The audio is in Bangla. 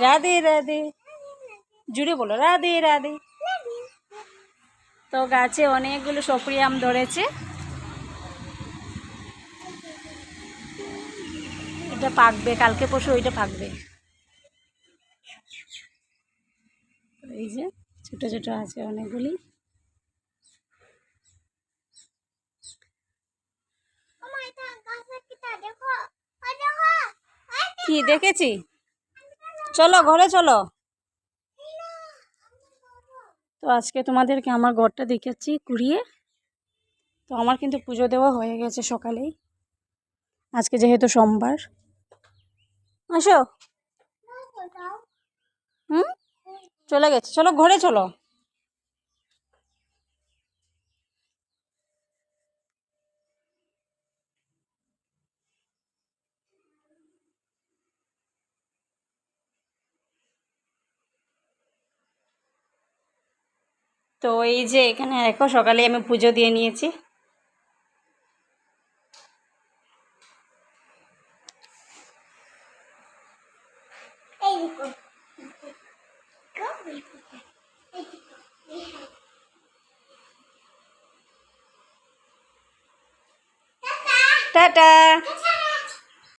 রাধে রাধে, জুড়ে বলো রাধে রাধে। তো গাছে অনেকগুলো সপরি আম ধরেছে। এটা পাকবে, কালকে পরশু ওইটা পাকবে। এই যে ছোট ছোট আছে অনেকগুলি। কি দেখেছি? চলো ঘরে চলো। তো আজকে তোমাদেরকে আমার ঘরটা দেখাচ্ছি ঘুরিয়ে। তো আমার কিন্তু পুজো দেওয়া হয়ে গেছে সকালেই, আজকে যেহেতু সোমবার। আসো। হুম, চলে গেছে, চলো ঘরে চলো। তো এই যে এখানে দেখো সকালে আমি পুজো দিয়ে নিয়েছি। টাটা।